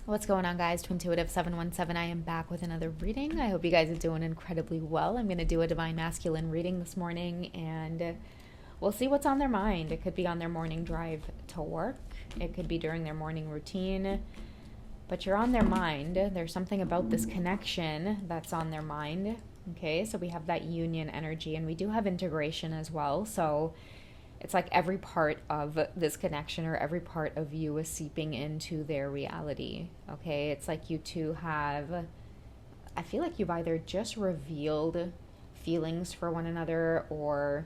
What's going on, guys? Twintuitive 717. I am back with another reading. I hope you guys are doing incredibly well. I'm going to do a Divine Masculine reading this morning, and we'll see what's on their mind. It could be on their morning drive to work, it could be during their morning routine, but you're on their mind. There's something about this connection that's on their mind. Okay, so we have that union energy, and we do have integration as well. So it's like every part of this connection or every part of you is seeping into their reality. Okay, it's like you two have, I feel like you've either just revealed feelings for one another, or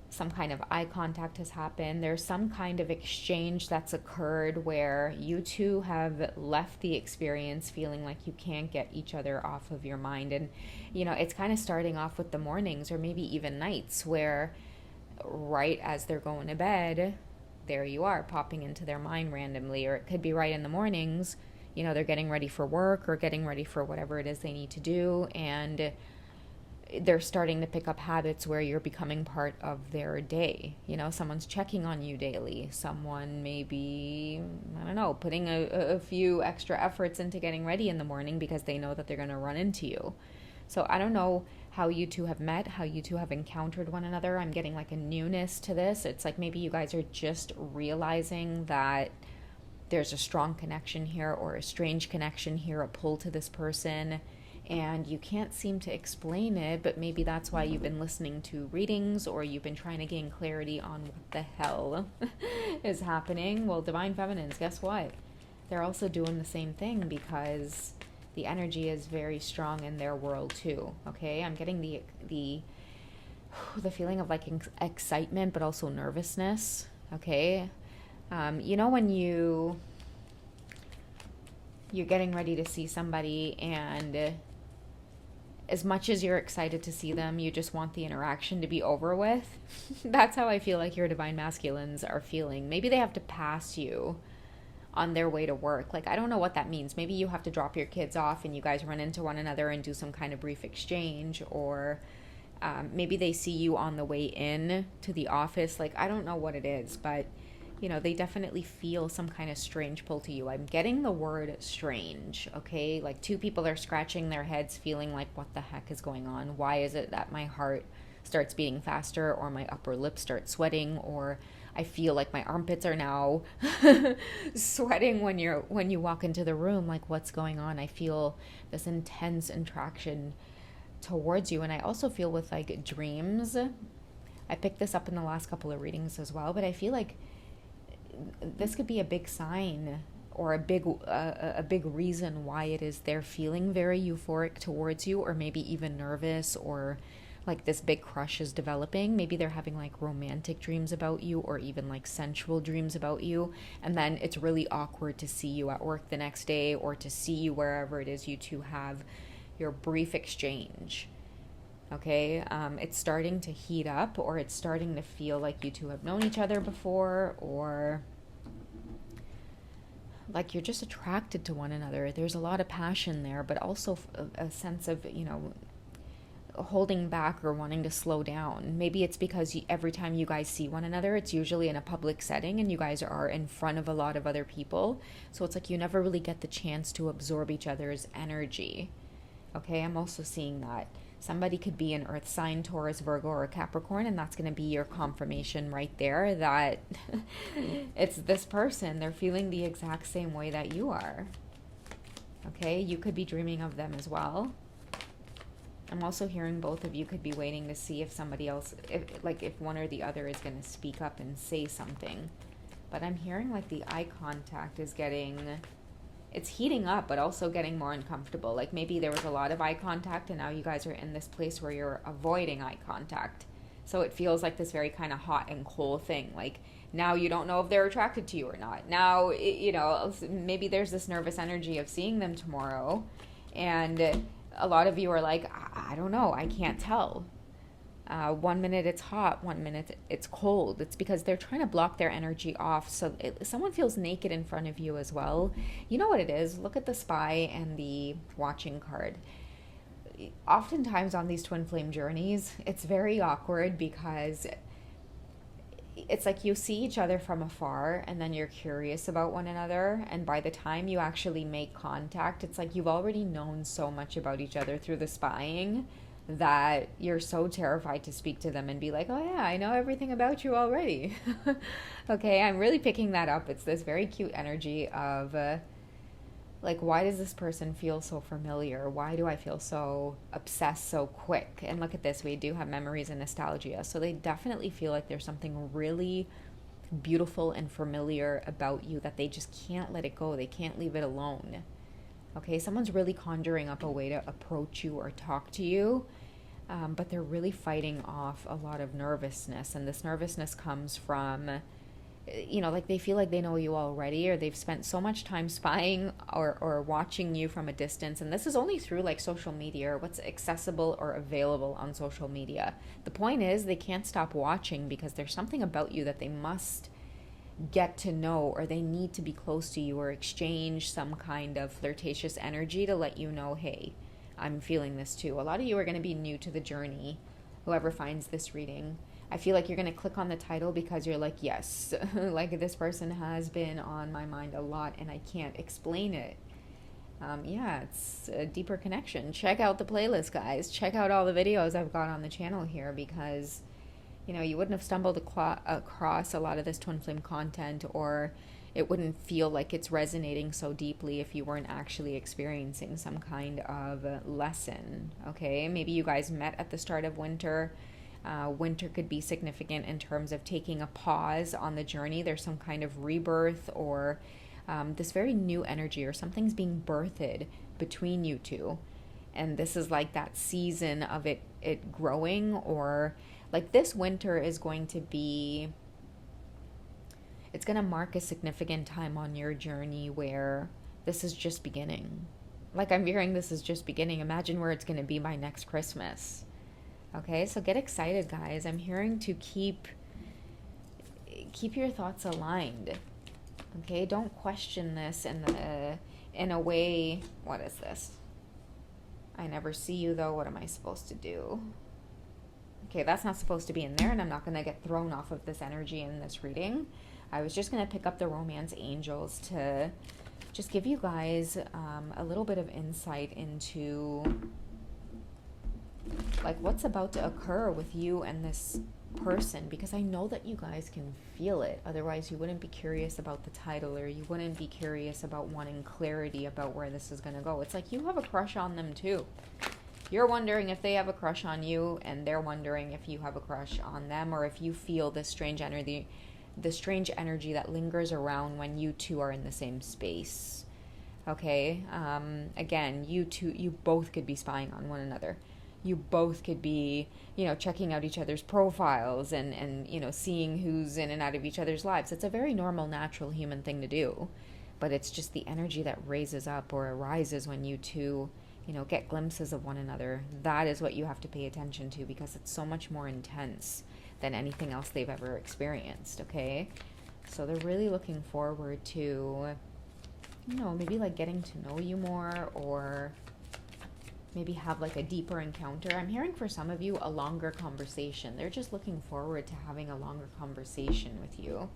some kind of eye contact has happened. There's some kind of exchange that's occurred where you two have left the experience feeling like you can't get each other off of your mind. And it's kind of starting off with the mornings or maybe even nights where right as they're going to bed, there you are popping into their mind randomly. Or it could be right in the mornings, they're getting ready for work or getting ready for whatever it is they need to do, and they're starting to pick up habits where you're becoming part of their day. Someone's checking on you daily. Someone maybe, I don't know, putting a few extra efforts into getting ready in the morning because they know that they're going to run into you. So I don't know how you two have met, how you two have encountered one another. I'm getting like a newness to this. It's like maybe you guys are just realizing that there's a strong connection here or a strange connection here, a pull to this person, and you can't seem to explain it, but maybe that's why you've been listening to readings or you've been trying to gain clarity on what the hell is happening. Well, Divine Feminines, guess what? They're also doing the same thing because the energy is very strong in their world too. Okay, I'm getting the feeling of like excitement, but also nervousness. Okay, when you're getting ready to see somebody, and as much as you're excited to see them, you just want the interaction to be over with. That's how I feel like your Divine Masculines are feeling. Maybe they have to pass you on their way to work. Like, I don't know what that means. Maybe you have to drop your kids off and you guys run into one another and do some kind of brief exchange, or maybe they see you on the way in to the office. Like, I don't know what it is, but they definitely feel some kind of strange pull to you. I'm getting the word strange, okay? Like, two people are scratching their heads feeling like, what the heck is going on? Why is it that my heart starts beating faster, or my upper lip starts sweating, or I feel like my armpits are now sweating when you walk into the room? Like, what's going on? I feel this intense attraction towards you. And I also feel with like dreams, I picked this up in the last couple of readings as well, but I feel like this could be a big sign or a big reason why it is they're feeling very euphoric towards you, or maybe even nervous, or like this big crush is developing. Maybe they're having like romantic dreams about you, or even like sensual dreams about you, and then it's really awkward to see you at work the next day, or to see you wherever it is you two have your brief exchange. Okay, it's starting to heat up, or it's starting to feel like you two have known each other before, or like you're just attracted to one another. There's a lot of passion there, but also a sense of, holding back or wanting to slow down. Maybe it's because every time you guys see one another, it's usually in a public setting and you guys are in front of a lot of other people. So it's like you never really get the chance to absorb each other's energy. Okay, I'm also seeing that somebody could be an earth sign, Taurus, Virgo, or Capricorn, and that's going to be your confirmation right there that it's this person. They're feeling the exact same way that you are. Okay, you could be dreaming of them as well. I'm also hearing both of you could be waiting to see if somebody else, if one or the other is going to speak up and say something. But I'm hearing like the eye contact is it's heating up, but also getting more uncomfortable. Like maybe there was a lot of eye contact and now you guys are in this place where you're avoiding eye contact. So it feels like this very kind of hot and cold thing. Like now you don't know if they're attracted to you or not. Now, maybe there's this nervous energy of seeing them tomorrow, and a lot of you are like, I don't know, I can't tell. 1 minute it's hot, 1 minute it's cold. It's because they're trying to block their energy off. So someone feels naked in front of you as well. You know what it is? Look at the spy and the watching card. Oftentimes on these twin flame journeys, it's very awkward because it's like you see each other from afar and then you're curious about one another, and by the time you actually make contact, it's like you've already known so much about each other through the spying that you're so terrified to speak to them and be like, oh yeah, I know everything about you already. Okay, I'm really picking that up. It's this very cute energy of like, why does this person feel so familiar? Why do I feel so obsessed so quick? And look at this, we do have memories and nostalgia. So they definitely feel like there's something really beautiful and familiar about you that they just can't let it go. They can't leave it alone. Okay, someone's really conjuring up a way to approach you or talk to you, but they're really fighting off a lot of nervousness. And this nervousness comes from, like they feel like they know you already, or they've spent so much time spying or watching you from a distance. And this is only through like social media or what's accessible or available on social media. The point is, they can't stop watching because there's something about you that they must get to know, or they need to be close to you or exchange some kind of flirtatious energy to let you know, hey, I'm feeling this too. A lot of you are going to be new to the journey, whoever finds this reading. I feel like you're going to click on the title because you're like, yes, like this person has been on my mind a lot and I can't explain it. Yeah, it's a deeper connection. Check out the playlist, guys. Check out all the videos I've got on the channel here, because you wouldn't have stumbled across a lot of this twin flame content, or it wouldn't feel like it's resonating so deeply if you weren't actually experiencing some kind of lesson. Okay, maybe you guys met at the start of winter. Winter could be significant in terms of taking a pause on the journey. There's some kind of rebirth, or this very new energy, or something's being birthed between you two. And this is like that season of it growing, or like this winter is going to be, it's going to mark a significant time on your journey where this is just beginning. Like, I'm hearing this is just beginning. Imagine where it's going to be by next Christmas. Okay, so get excited, guys. I'm hearing to keep your thoughts aligned. Okay, don't question this in a way. What is this? I never see you though. What am I supposed to do? Okay, that's not supposed to be in there, and I'm not going to get thrown off of this energy in this reading. I was just going to pick up the romance angels to just give you guys a little bit of insight into like what's about to occur with you and this person, because I know that you guys can feel it. Otherwise, you wouldn't be curious about the title, or you wouldn't be curious about wanting clarity about where this is going to go. It's like you have a crush on them too. You're wondering if they have a crush on you, and they're wondering if you have a crush on them, or if you feel this strange energy, that lingers around when you two are in the same space. Okay, again, you both could be spying on one another. You both could be, checking out each other's profiles and seeing who's in and out of each other's lives. It's a very normal, natural human thing to do, but it's just the energy that raises up or arises when you two get glimpses of one another. That is what you have to pay attention to, because it's so much more intense than anything else they've ever experienced, okay? So they're really looking forward to, maybe like getting to know you more, or maybe have like a deeper encounter. I'm hearing for some of you a longer conversation. They're just looking forward to having a longer conversation with you.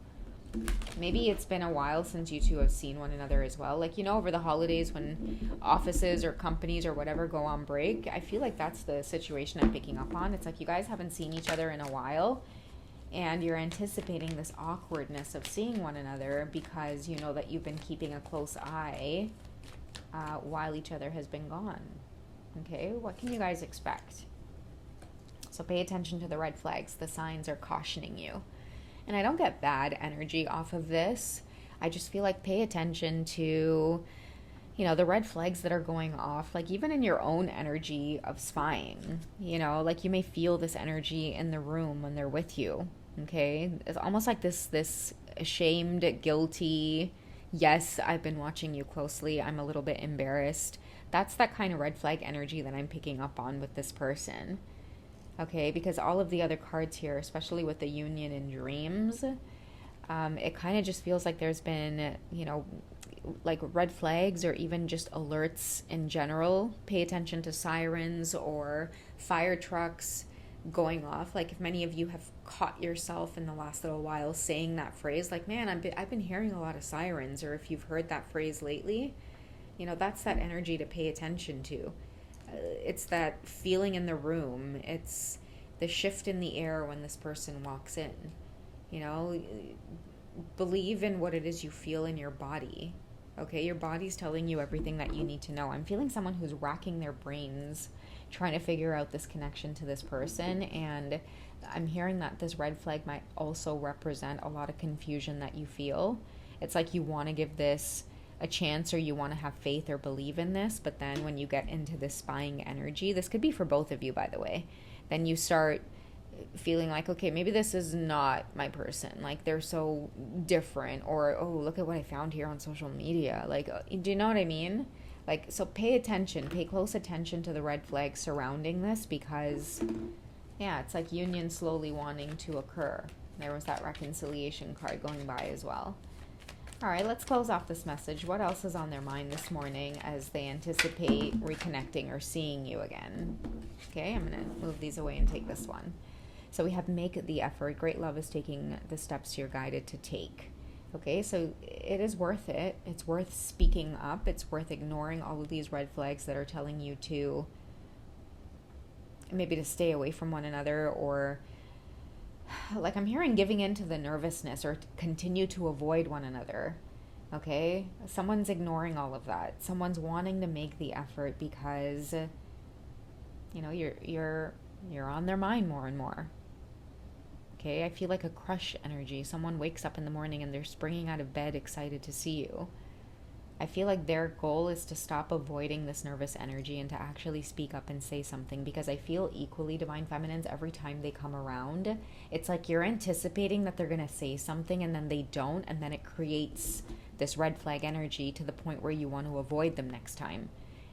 Maybe it's been a while since you two have seen one another as well. Like, over the holidays when offices or companies or whatever go on break, I feel like that's the situation I'm picking up on. It's like you guys haven't seen each other in a while, and you're anticipating this awkwardness of seeing one another because you know that you've been keeping a close eye while each other has been gone. Okay, what can you guys expect? So pay attention to the red flags. The signs are cautioning you. And I don't get bad energy off of this. I just feel like pay attention to, the red flags that are going off, like even in your own energy of spying. Like you may feel this energy in the room when they're with you. Okay, it's almost like this ashamed, guilty, yes, I've been watching you closely, I'm a little bit embarrassed. That's that kind of red flag energy that I'm picking up on with this person. Okay, because all of the other cards here, especially with the Union in Dreams, it kind of just feels like there's been, like red flags, or even just alerts in general. Pay attention to sirens or fire trucks, going off. Like if many of you have caught yourself in the last little while saying that phrase, like, man, I've been hearing a lot of sirens, or if you've heard that phrase lately, that's that energy to pay attention to. It's that feeling in the room. It's the shift in the air when this person walks in. Believe in what it is you feel in your body. Okay, your body's telling you everything that you need to know. I'm feeling someone who's racking their brains trying to figure out this connection to this person, and I'm hearing that this red flag might also represent a lot of confusion that you feel. It's like you want to give this a chance, or you want to have faith or believe in this, but then when you get into this spying energy, this could be for both of you, by the way, then you start feeling like, okay, maybe this is not my person. Like, they're so different. Or, oh, look at what I found here on social media. Like, do you know what I mean? Like, so pay close attention to the red flags surrounding this, because, yeah, it's like union slowly wanting to occur. There was that reconciliation card going by as well. All right, let's close off this message. What else is on their mind this morning as they anticipate reconnecting or seeing you again? Okay, I'm going to move these away and take this one. So we have make the effort. Great love is taking the steps you're guided to take. Okay, so it is worth it. It's worth speaking up. It's worth ignoring all of these red flags that are telling you to maybe to stay away from one another, or like I'm hearing giving in to the nervousness, or continue to avoid one another. Okay, someone's ignoring all of that. Someone's wanting to make the effort because you're on their mind more and more. Okay, I feel like a crush energy. Someone wakes up in the morning and they're springing out of bed excited to see you. I feel like their goal is to stop avoiding this nervous energy and to actually speak up and say something, because I feel equally divine feminines every time they come around. It's like you're anticipating that they're going to say something and then they don't, and then it creates this red flag energy to the point where you want to avoid them next time.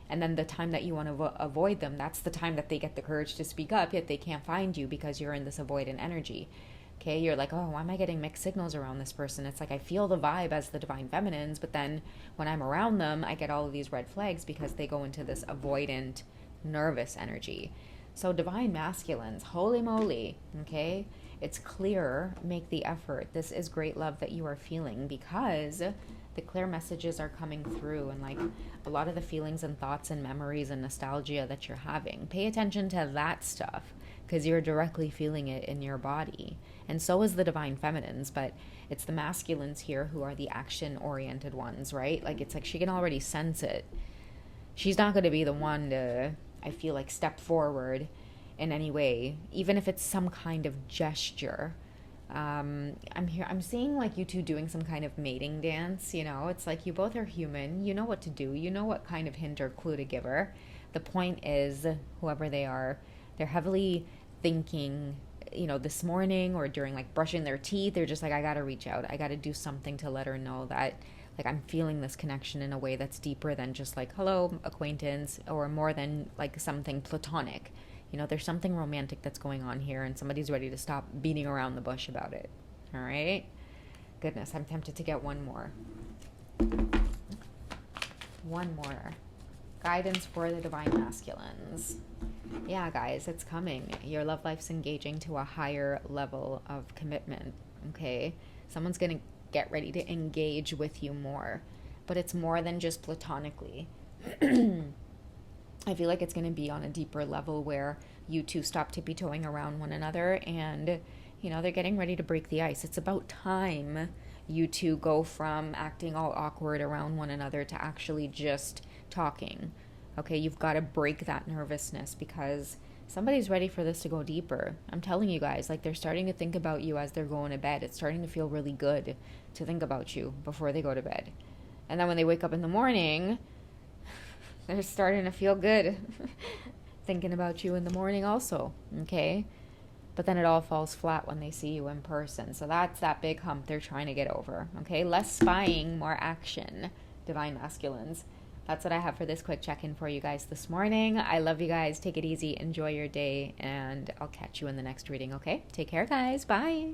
And then the time that you want to avoid them, that's the time that they get the courage to speak up, yet they can't find you because you're in this avoidant energy. Okay, you're like, oh, why am I getting mixed signals around this person? It's like I feel the vibe as the divine feminines, but then when I'm around them, I get all of these red flags because they go into this avoidant, nervous energy. So divine masculines, holy moly, okay? It's clear, make the effort. This is great love that you are feeling, because the clear messages are coming through, and like a lot of the feelings and thoughts and memories and nostalgia that you're having. Pay attention to that stuff, because you're directly feeling it in your body. And so is the divine feminines, but it's the masculines here who are the action-oriented ones, right? Like it's like she can already sense it. She's not going to be the one to, I feel like, step forward in any way, even if it's some kind of gesture. I'm seeing like you two doing some kind of mating dance. It's like you both are human, you know what to do, you know what kind of hint or clue to give her. The point is, whoever they are, they're heavily thinking, this morning or during like brushing their teeth, they're just like, I gotta reach out, I gotta do something to let her know that like I'm feeling this connection in a way that's deeper than just like hello acquaintance, or more than like something platonic. There's something romantic that's going on here, and somebody's ready to stop beating around the bush about it. All right? Goodness, I'm tempted to get one more. One more. Guidance for the divine masculines. Yeah, guys, it's coming. Your love life's engaging to a higher level of commitment, okay? Someone's going to get ready to engage with you more, but it's more than just platonically. I feel like it's going to be on a deeper level where you two stop tippy-toeing around one another, and, they're getting ready to break the ice. It's about time you two go from acting all awkward around one another to actually just talking. Okay, you've got to break that nervousness, because somebody's ready for this to go deeper. I'm telling you guys, like they're starting to think about you as they're going to bed. It's starting to feel really good to think about you before they go to bed. And then when they wake up in the morning, they're starting to feel good thinking about you in the morning also, okay? But then it all falls flat when they see you in person. So that's that big hump they're trying to get over, okay? Less spying, more action, divine masculines. That's what I have for this quick check-in for you guys this morning. I love you guys. Take it easy. Enjoy your day, and I'll catch you in the next reading, okay? Take care, guys. Bye.